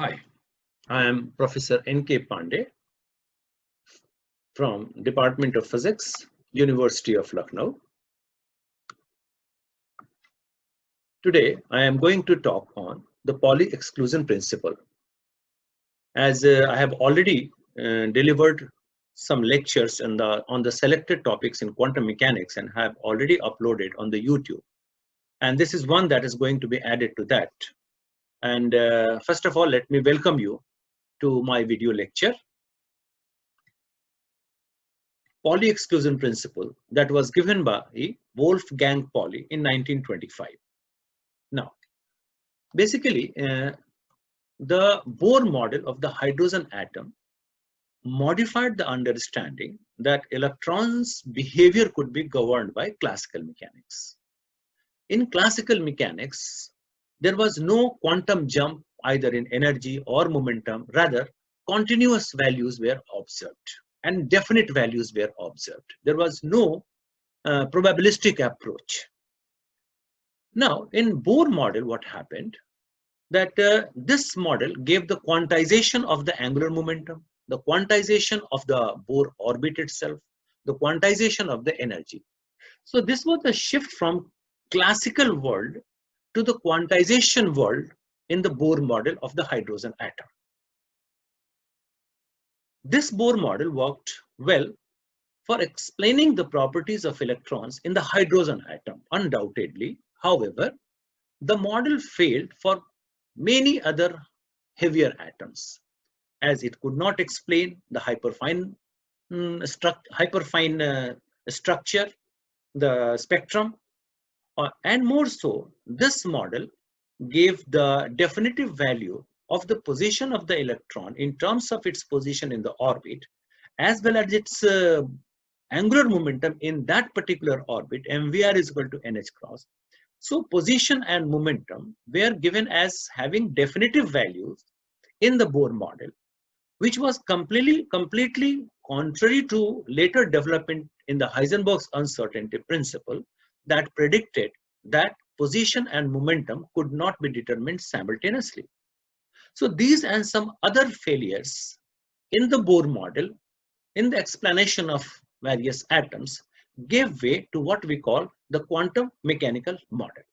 Hi, I am Professor N.K. Pandey from Department of Physics, University of Lucknow. Today, I am going to talk on the Pauli exclusion principle. As I have already delivered some lectures on the selected topics in quantum mechanics and have already uploaded on the YouTube. And this is one that is going to be added to that. And first of all, let me welcome you to my video lecture. Pauli exclusion principle that was given by Wolfgang Pauli in 1925. Now, basically, the Bohr model of the hydrogen atom modified the understanding that electrons' behavior could be governed by classical mechanics. In classical mechanics, there was no quantum jump either in energy or momentum, rather, continuous values were observed and definite values were observed. There was no probabilistic approach. Now, in Bohr model, what happened? That this model gave the quantization of the angular momentum, the quantization of the Bohr orbit itself, the quantization of the energy. So this was the shift from classical world to the quantization world in the Bohr model of the hydrogen atom. This Bohr model worked well for explaining the properties of electrons in the hydrogen atom, undoubtedly. However, the model failed for many other heavier atoms, as it could not explain the hyperfine structure, the spectrum, and more so, this model gave the definitive value of the position of the electron in terms of its position in the orbit, as well as its angular momentum in that particular orbit, mvr is equal to nh cross. So position and momentum were given as having definitive values in the Bohr model, which was completely contrary to later development in the Heisenberg's uncertainty principle that predicted that position and momentum could not be determined simultaneously. So these and some other failures in the Bohr model in the explanation of various atoms gave way to what we call the quantum mechanical model.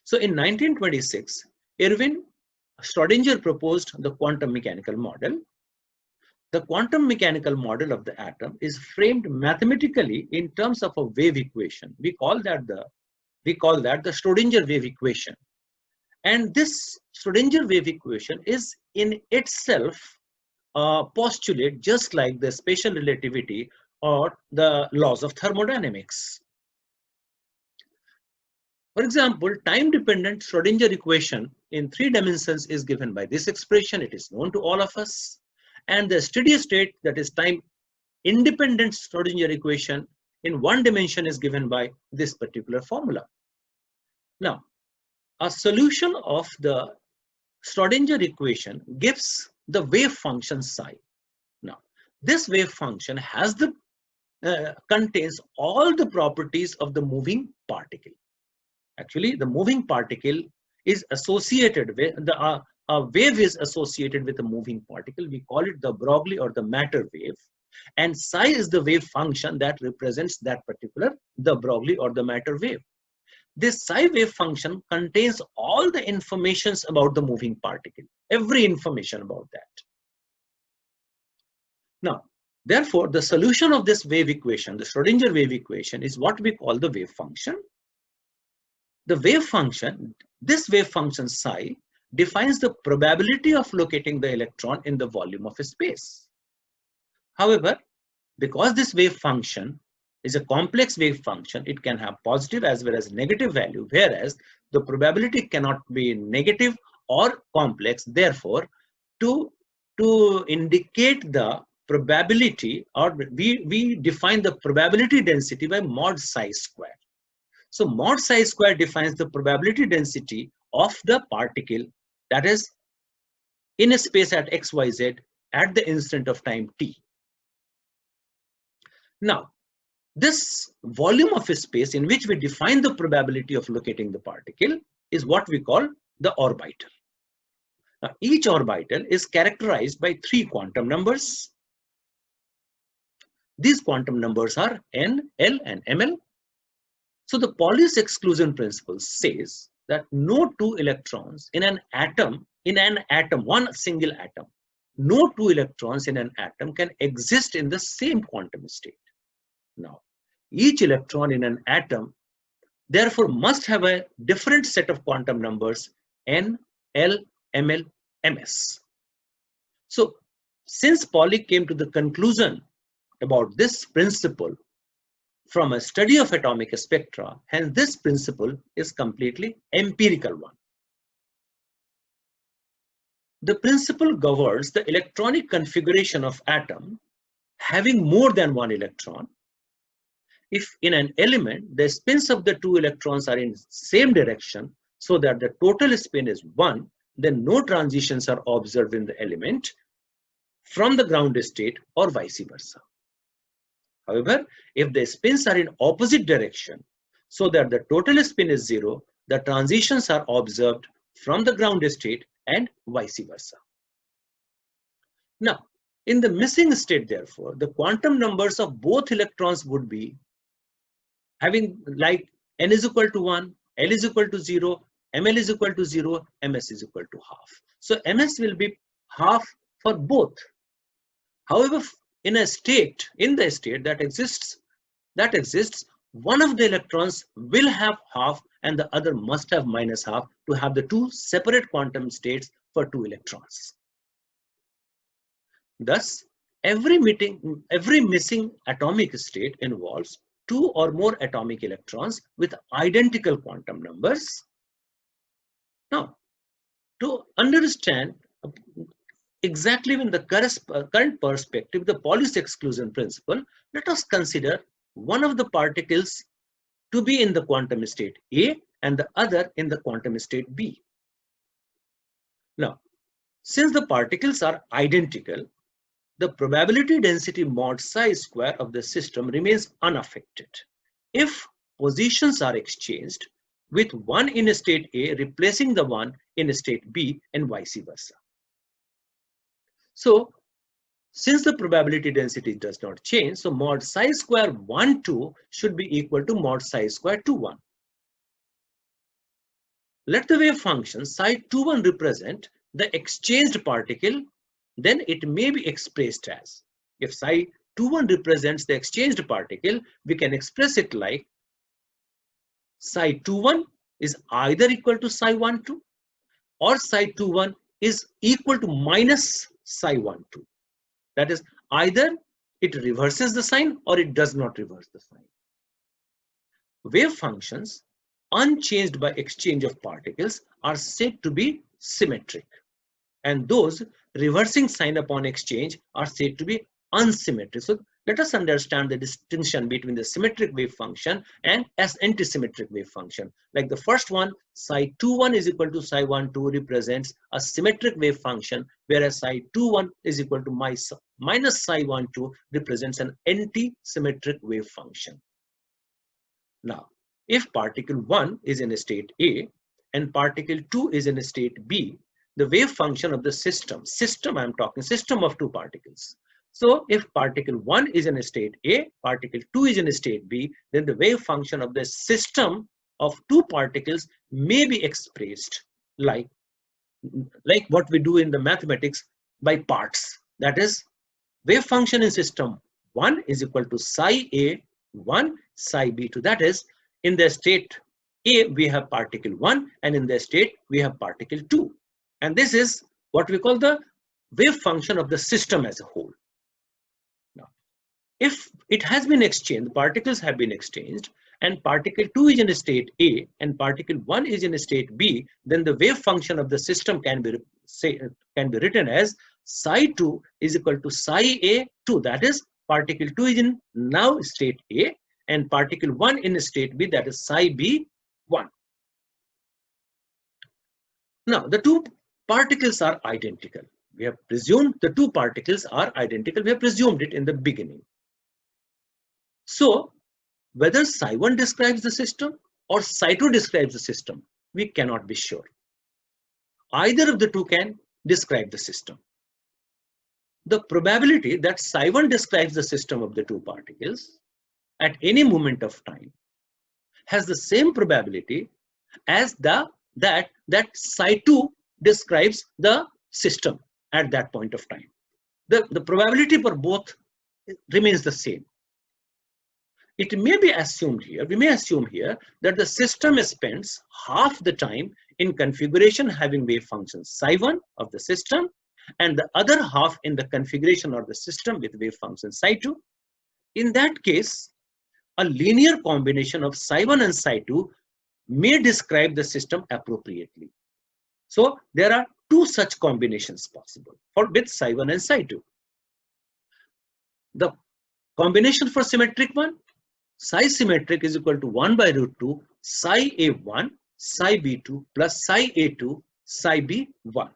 So in 1926, Schrdinger proposed the quantum mechanical model. The quantum mechanical model of the atom is framed mathematically in terms of a wave equation. We call that the Schrdinger wave equation. And this Schrdinger wave equation is in itself postulate just like the special relativity or the laws of thermodynamics. For example, time-dependent Schrdinger equation in 3 dimensions is given by this expression. It is known to all of us. And the steady state, that is time-independent Schrdinger equation in 1 dimension, is given by this particular formula. Now, a solution of the Schrdinger equation gives the wave function psi. Now, this wave function has the contains all the properties of the moving particle. Actually, the moving particle is associated with a wave is associated with a moving particle. We call it the Broglie or the matter wave, and psi is the wave function that represents that particular the Broglie or the matter wave. This psi wave function contains all the informations about the moving particle, every information about that. Now, therefore, the solution of this wave equation, the Schrdinger wave equation, is what we call the wave function. The wave function, this wave function psi, defines the probability of locating the electron in the volume of a space. However, because this wave function is a complex wave function, it can have positive as well as negative value, whereas the probability cannot be negative or complex. Therefore, to indicate the probability, or we define the probability density by mod psi square. So mod psi square defines the probability density of the particle that is in a space at xyz at the instant of time t. Now, this volume of a space in which we define the probability of locating the particle is what we call the orbital. Now, each orbital is characterized by 3 quantum numbers. These quantum numbers are n, l, and ml. So the Pauli's exclusion principle says that no two electrons in an atom, one single atom, no two electrons in an atom can exist in the same quantum state. Now, each electron in an atom therefore must have a different set of quantum numbers n, l, ml, ms. So since Pauli came to the conclusion about this principle from a study of atomic spectra, hence this principle is completely empirical one. The principle governs the electronic configuration of atom having more than one electron. If in an element the spins of the two electrons are in same direction so that the total spin is 1, then no transitions are observed in the element from the ground state or vice versa. However, if the spins are in opposite direction so that the total spin is 0, the transitions are observed from the ground state and vice versa. Now, in the missing state, therefore, the quantum numbers of both electrons would be having like n is equal to 1, l is equal to 0, ml is equal to 0, ms is equal to half. So ms will be half for both. However, in the state that exists, one of the electrons will have half and the other must have minus half to have the two separate quantum states for two electrons. Thus, every missing atomic state involves two or more atomic electrons with identical quantum numbers. Now, to understand exactly in the current perspective, the Pauli's exclusion principle, let us consider one of the particles to be in the quantum state A and the other in the quantum state B. Now, since the particles are identical, the probability density mod psi square of the system remains unaffected if positions are exchanged with one in state A replacing the one in state B and vice versa. So, since the probability density does not change, so mod psi square 1, 2 should be equal to mod psi square 2, 1. Let the wave function psi 2, 1 represent the exchanged particle, then it may be expressed as, if psi 2, 1 represents the exchanged particle, we can express it like psi 2, 1 is either equal to psi 1, 2 or psi 2, 1 is equal to minus psi 1, 2. That is, either it reverses the sign or it does not reverse the sign. Wave functions unchanged by exchange of particles are said to be symmetric, and those reversing sign upon exchange are said to be unsymmetric. So let us understand the distinction between the symmetric wave function and as antisymmetric wave function. Like the first one, psi 2, 1 is equal to psi 1, 2 represents a symmetric wave function, whereas psi 2, 1 is equal to minus psi 1, 2 represents an anti-symmetric wave function. Now, if particle 1 is in a state A and particle 2 is in a state B, the wave function of the system I'm talking system of two particles. So if particle 1 is in a state A, particle 2 is in a state B, then the wave function of the system of two particles may be expressed like what we do in the mathematics by parts. That is, wave function in system 1 is equal to psi A 1, psi B 2. That is, in the state A we have particle 1 and in the state we have particle 2. And this is what we call the wave function of the system as a whole. Now, if it has been exchanged, the particles have been exchanged, and particle 2 is in a state A and particle 1 is in a state B, then the wave function of the system can be written as psi 2 is equal to psi A 2. That is, particle 2 is in now state A and particle 1 in state B, that is psi B 1. Now, the two particles are identical. We have presumed the two particles are identical. We have presumed it in the beginning. So, whether psi 1 describes the system or psi 2 describes the system, we cannot be sure. Either of the two can describe the system. The probability that psi1 describes the system of the two particles at any moment of time has the same probability as that psi2 describes the system at that point of time. The probability for both remains the same. It may be assumed here, we may assume here that the system spends half the time in configuration having wave function psi1 of the system and the other half in the configuration of the system with wave function psi2. In that case, a linear combination of psi1 and psi2 may describe the system appropriately. So there are two such combinations possible with psi1 and psi2. The combination for symmetric one, psi symmetric is equal to 1 by root 2 psi a1 psi b2 plus psi a2 psi b1.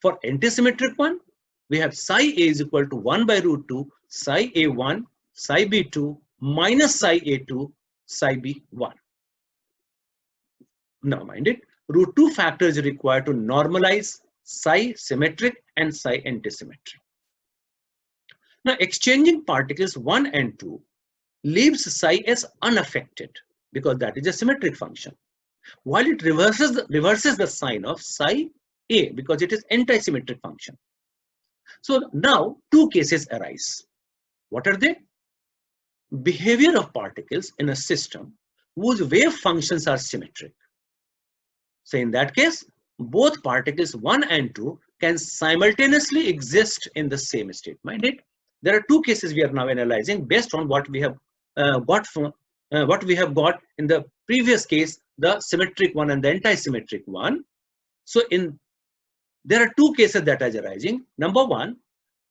For antisymmetric one, we have psi a is equal to 1 by root 2 psi a1 psi b2 minus psi a2 psi b1. Now mind it, root 2 factor is required to normalize psi symmetric and psi antisymmetric. Now exchanging particles 1 and 2 leaves psi as unaffected because that is a symmetric function, while it reverses the sign of psi a because it is antisymmetric function. So now two cases arise. What are they? Behavior of particles in a system whose wave functions are symmetric. So in that case, both particles 1 and 2 can simultaneously exist in the same state. Mind it, there are two cases we are now analyzing based on what we have got in the previous case, the symmetric one and the antisymmetric one. So there are two cases that are arising. Number one,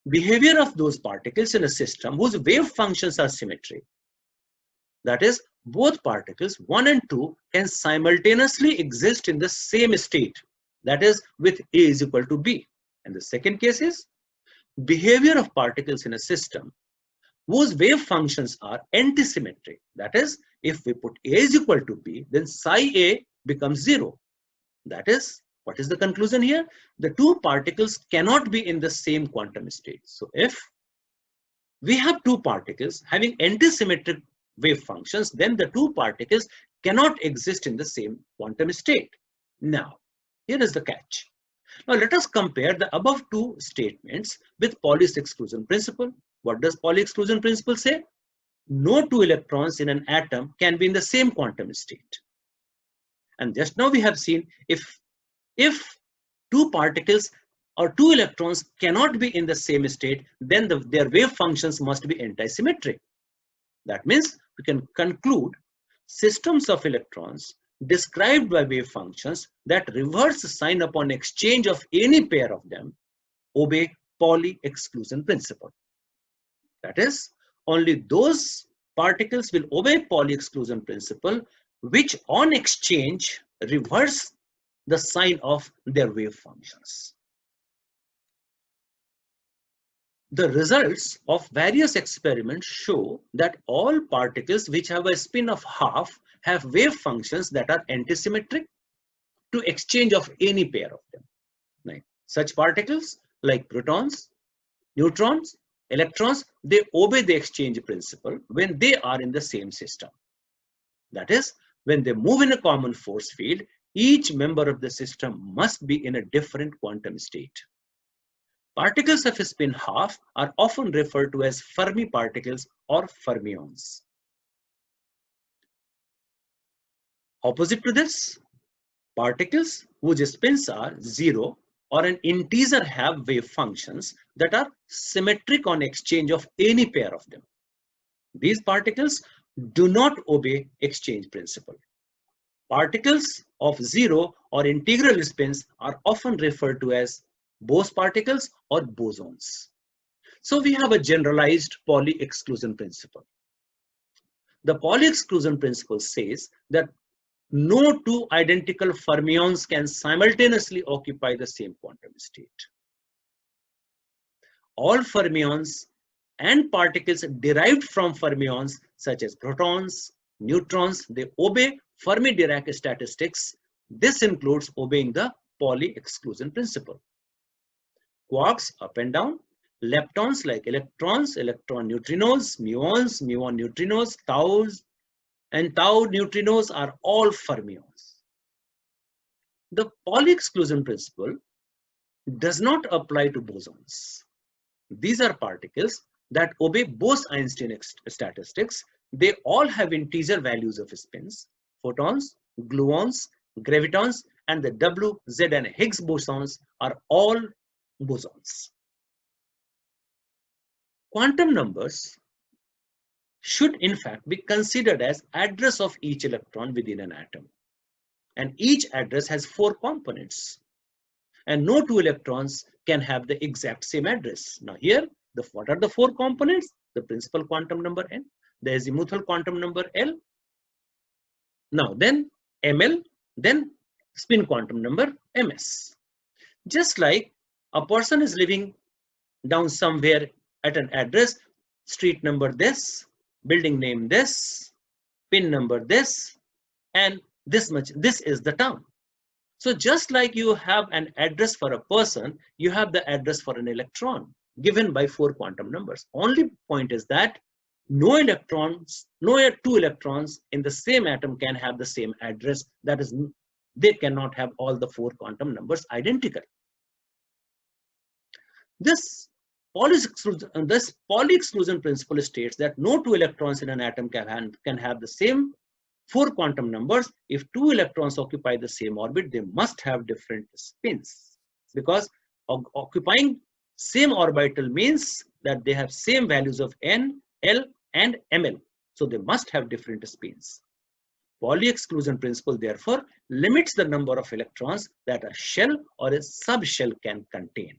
behavior of those particles in a system whose wave functions are symmetric. That is, both particles 1 and 2 can simultaneously exist in the same state, that is with A is equal to B. And the second case is behavior of particles in a system whose wave functions are antisymmetric. That is, if we put A is equal to B, then psi A becomes 0. That is, what is the conclusion here? The two particles cannot be in the same quantum state. So if we have two particles having antisymmetric wave functions, then the two particles cannot exist in the same quantum state. Now, here is the catch. Now let us compare the above two statements with Pauli's exclusion principle. What does Pauli exclusion principle say? No two electrons in an atom can be in the same quantum state. And just now we have seen if two particles or two electrons cannot be in the same state, then their wave functions must be antisymmetric. That means we can conclude systems of electrons described by wave functions that reverse sign upon exchange of any pair of them obey Pauli exclusion principle. That is, only those particles will obey Pauli exclusion principle which on exchange reverse the sign of their wave functions. The results of various experiments show that all particles which have a spin of half have wave functions that are antisymmetric to exchange of any pair of them. Right. Such particles like protons, neutrons, electrons, they obey the exchange principle when they are in the same system. That is, when they move in a common force field, each member of the system must be in a different quantum state. Particles of spin half are often referred to as Fermi particles or fermions. Opposite to this, particles whose spins are 0 or an integer have wave functions that are symmetric on exchange of any pair of them. These particles do not obey exchange principle. Particles of 0 or integral spins are often referred to as Bose particles or bosons. So we have a generalized Pauli exclusion principle. The Pauli exclusion principle says that no two identical fermions can simultaneously occupy the same quantum state. All fermions and particles derived from fermions such as protons, neutrons, they obey Fermi-Dirac statistics. This includes obeying the Pauli exclusion principle. Quarks up and down, leptons like electrons, electron neutrinos, muons, muon neutrinos, taus, and tau neutrinos are all fermions. The Pauli exclusion principle does not apply to bosons. These are particles that obey Bose-Einstein statistics. They all have integer values of spins. Photons, gluons, gravitons, and the W, Z, and Higgs bosons are all bosons. Quantum numbers should in fact be considered as address of each electron within an atom. And each address has 4 components. And no 2 electrons can have the exact same address. Now here, what are the 4 components? The principal quantum number n, the azimuthal quantum number L, now then ml, then spin quantum number ms. Just like a person is living down somewhere at an address, street number this, building name this, pin number this, and this much, this is the town. So just like you have an address for a person, you have the address for an electron given by 4 quantum numbers. Only point is that no 2 electrons in the same atom can have the same address. That is, they cannot have all the 4 quantum numbers identical. This Pauli exclusion principle states that no 2 electrons in an atom can have the same 4 quantum numbers. If 2 electrons occupy the same orbit, they must have different spins, because occupying same orbital means that they have same values of n, l, and ml. So they must have different spins. Pauli exclusion principle therefore limits the number of electrons that a shell or a subshell can contain.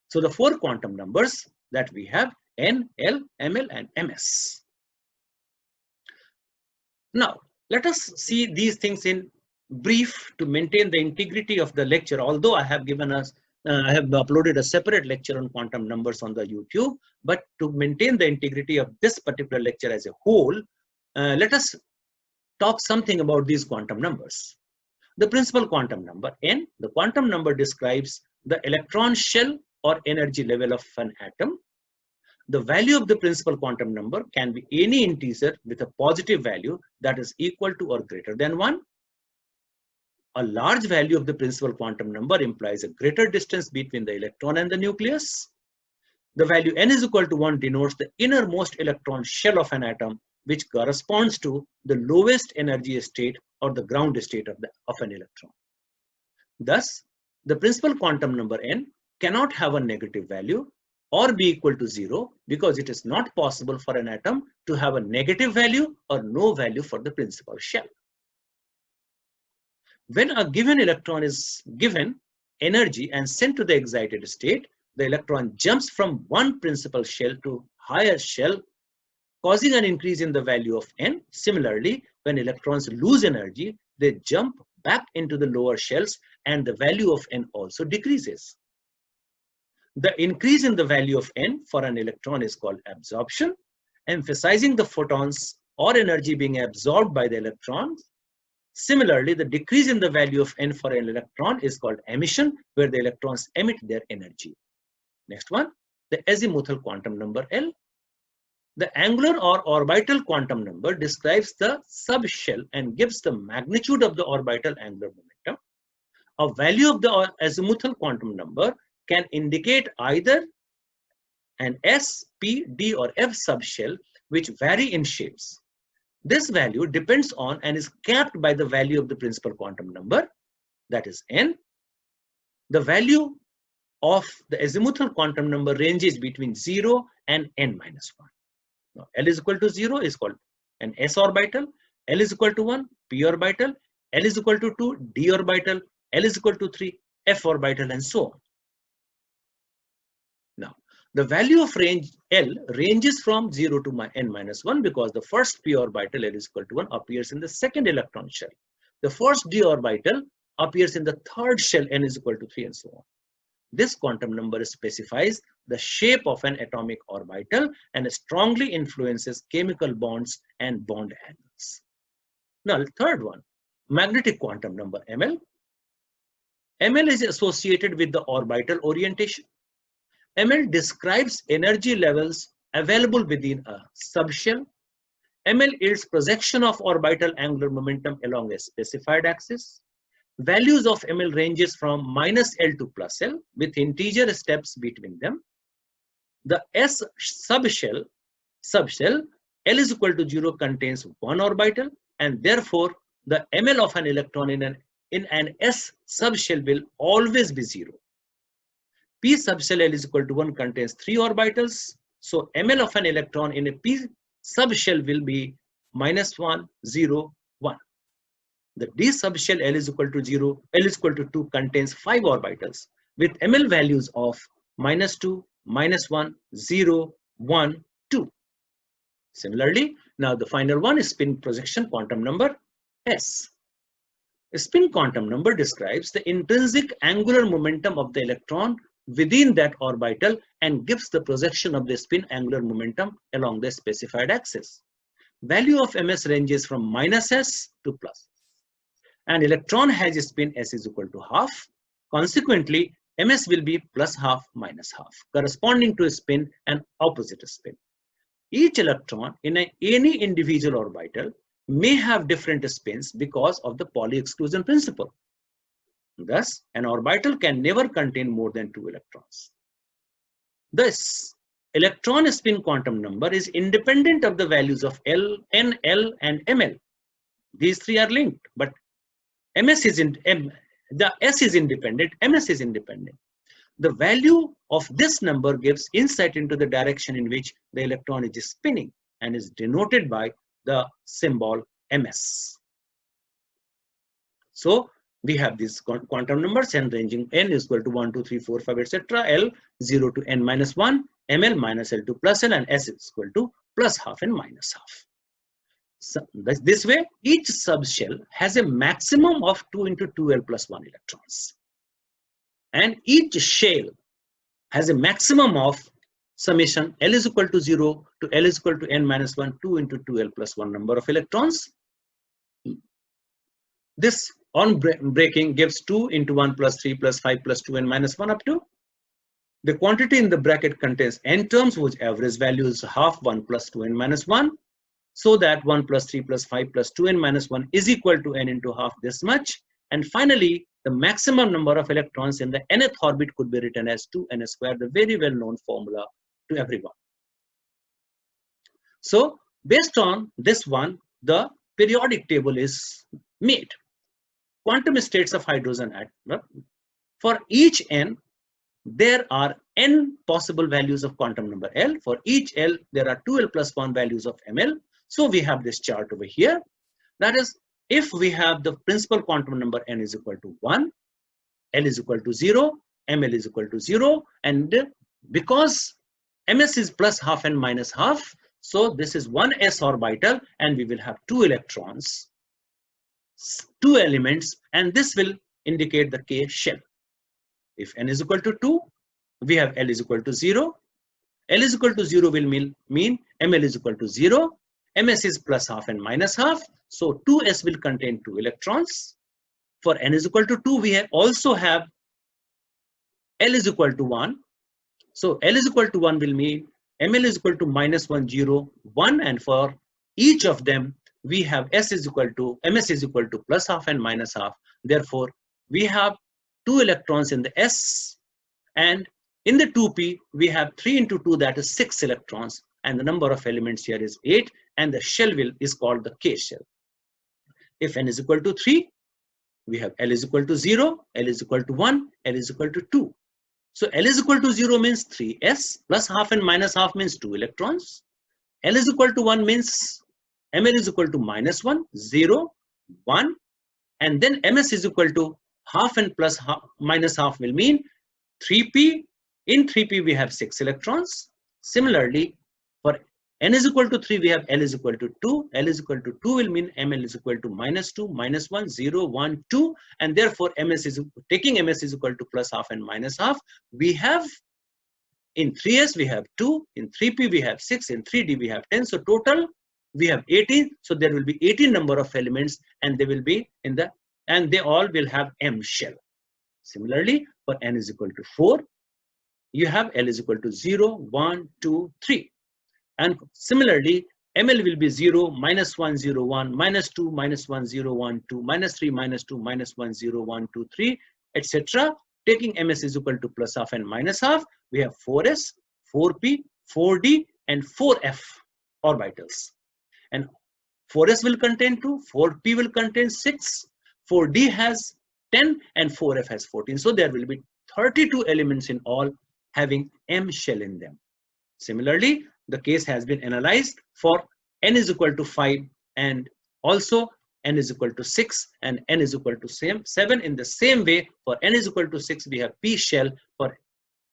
So the 4 quantum numbers that we have, n, l, ml, and ms. Now, let us see these things in brief to maintain the integrity of the lecture. Although I have I have uploaded a separate lecture on quantum numbers on the YouTube, but to maintain the integrity of this particular lecture as a whole, let us talk something about these quantum numbers. The principal quantum number n, the quantum number describes the electron shell or energy level of an atom. The value of the principal quantum number can be any integer with a positive value that is equal to or greater than 1. A large value of the principal quantum number implies a greater distance between the electron and the nucleus. The value n is equal to 1 denotes the innermost electron shell of an atom, which corresponds to the lowest energy state or the ground state of an electron. Thus, the principal quantum number n cannot have a negative value or be equal to 0, because it is not possible for an atom to have a negative value or no value for the principal shell. When a given electron is given energy and sent to the excited state, the electron jumps from one principal shell to higher shell, causing an increase in the value of n. Similarly, when electrons lose energy, they jump back into the lower shells and the value of n also decreases. The increase in the value of n for an electron is called absorption, emphasizing the photons or energy being absorbed by the electrons. Similarly, the decrease in the value of n for an electron is called emission, where the electrons emit their energy. Next one, the azimuthal quantum number L. The angular or orbital quantum number describes the subshell and gives the magnitude of the orbital angular momentum. A value of the azimuthal quantum number can indicate either an S, P, D, or F subshell, which vary in shapes. This value depends on and is capped by the value of the principal quantum number, that is n. The value of the azimuthal quantum number ranges between 0 and n minus 1. Now, L is equal to 0 is called an S orbital, L is equal to 1, P orbital, L is equal to 2, D orbital, L is equal to 3, F orbital, and so on. Now, the value of range L ranges from 0 to n minus 1 because the first p orbital L is equal to 1 appears in the second electron shell. The first d orbital appears in the third shell, n is equal to 3, and so on. This quantum number specifies the shape of an atomic orbital and strongly influences chemical bonds and bond angles. Now, third one, magnetic quantum number ML. ML is associated with the orbital orientation. ML describes energy levels available within a subshell. ML yields projection of orbital angular momentum along a specified axis. Values of ML ranges from -L to +L with integer steps between them. The S subshell L is equal to 0 contains one orbital, and therefore the ML of an electron in an S subshell will always be 0. P subshell L is equal to 1 contains 3 orbitals, so ML of an electron in a P subshell will be -1, 0, 1. The D subshell L is equal to 0, L is equal to 2 contains 5 orbitals with ML values of -2, -1, 0, 1, 2. Similarly, now the final one is spin projection quantum number S. A spin quantum number describes the intrinsic angular momentum of the electron within that orbital and gives the projection of the spin angular momentum along the specified axis. Value of ms ranges from -s to plus. An electron has a spin s is equal to half. Consequently, ms will be plus half minus half, corresponding to a spin and opposite spin. Each electron in any individual orbital may have different spins because of the Pauli exclusion principle. Thus, an orbital can never contain more than 2 electrons. Thus, electron spin quantum number is independent of the values of L, N, L, and ML. These three are linked, but the S is independent, MS is independent. The value of this number gives insight into the direction in which the electron is spinning and is denoted by the symbol MS. So we have these quantum numbers n ranging n is equal to 1, 2, 3, 4, 5, etc. L 0 to n minus 1, ML minus L to plus L, and S is equal to plus half and minus half. So this way, each subshell has a maximum of 2 into 2L plus 1 electrons. And each shell has a maximum of summation L is equal to 0 to L is equal to n minus 1, 2 into 2L plus 1 number of electrons. This on breaking gives 2 into 1 plus 3 plus 5 plus 2 n minus 1 up to. The quantity in the bracket contains n terms whose average value is half 1 plus 2 n minus 1. So that 1 plus 3 plus 5 plus 2n minus 1 is equal to n into half this much. And finally, the maximum number of electrons in the nth orbit could be written as 2n squared, the very well known formula to everyone. So based on this one, the periodic table is made. Quantum states of hydrogen atom. For each n, there are n possible values of quantum number L. For each L, there are 2L plus 1 values of ML. So we have this chart over here. That is, if we have the principal quantum number n is equal to 1, L is equal to 0, ML is equal to 0, and because ms is plus half and minus half, so this is one s orbital, and we will have 2 electrons, 2 elements, and this will indicate the k shell. If n is equal to 2, we have L is equal to 0. L is equal to 0 will mean ML is equal to 0. MS is plus half and minus half. So 2s will contain 2 electrons. For n is equal to 2, we also have L is equal to 1. So L is equal to 1 will mean ML is equal to minus 1, 0, 1. And for each of them, we have MS is equal to plus half and minus half. Therefore, we have 2 electrons in the S, and in the 2p, we have 3 into 2, that is 6 electrons. And the number of elements here is 8, and the shell is called the K shell. If n is equal to 3, we have L is equal to 0, L is equal to 1, L is equal to 2. So L is equal to 0 means 3s, plus half and minus half means 2 electrons. L is equal to 1 means ML is equal to minus 1, 0, 1. And then MS is equal to half and plus half, minus half will mean 3p. In 3p, we have 6 electrons. Similarly, for n is equal to 3, we have L is equal to 2. L is equal to 2 will mean ML is equal to minus 2, minus 1, 0, 1, 2. And therefore, taking MS is equal to plus half and minus half. We have in 3s, we have 2. In 3p, we have 6. In 3d, we have 10. So total, we have 18. So there will be 18 number of elements, and they will be and they all will have M shell. Similarly, for n is equal to 4, you have L is equal to 0, 1, 2, 3. And similarly, ML will be 0, minus 1, 0, 1, minus 2, minus 1, 0, 1, 2, minus 3, minus 2, minus 1, 0, 1, 2, 3, etc. Taking MS is equal to plus half and minus half, we have 4s, 4p, 4d, and 4f orbitals. And 4s will contain 2, 4p will contain 6, 4d has 10, and 4f has 14. So there will be 32 elements in all having M shell in them. Similarly, the case has been analyzed for n is equal to 5 and also n is equal to 6 and n is equal to 7. In the same way, for n is equal to 6, we have P shell. For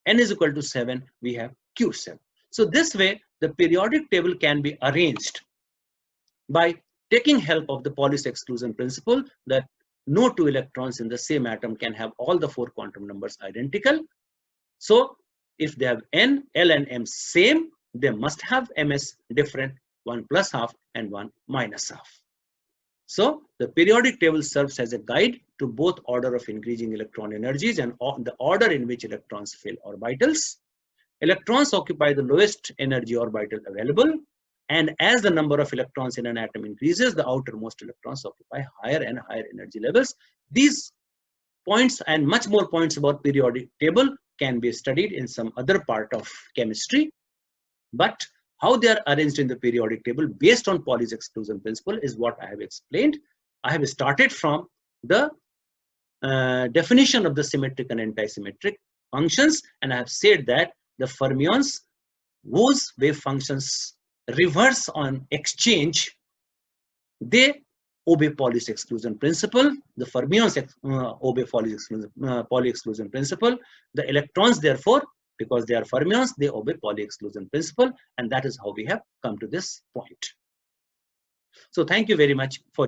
n is equal to 7, we have Q shell. So this way, the periodic table can be arranged by taking help of the Pauli's exclusion principle that no two electrons in the same atom can have all the 4 quantum numbers identical. So if they have n, L, and M same, they must have MS different, 1 plus half and 1 minus half. So the periodic table serves as a guide to both order of increasing electron energies and the order in which electrons fill orbitals. Electrons occupy the lowest energy orbital available, and as the number of electrons in an atom increases, the outermost electrons occupy higher and higher energy levels. These points and much more points about periodic table can be studied in some other part of chemistry, but how they are arranged in the periodic table based on Pauli's exclusion principle is what I have explained. I have started from the definition of the symmetric and antisymmetric functions, and I have said that the fermions whose wave functions reverse on exchange, they obey Pauli's exclusion principle. The fermions obey Pauli exclusion principle. The electrons, therefore, because they are fermions, they obey Pauli exclusion principle, and that is how we have come to this point. So thank you very much for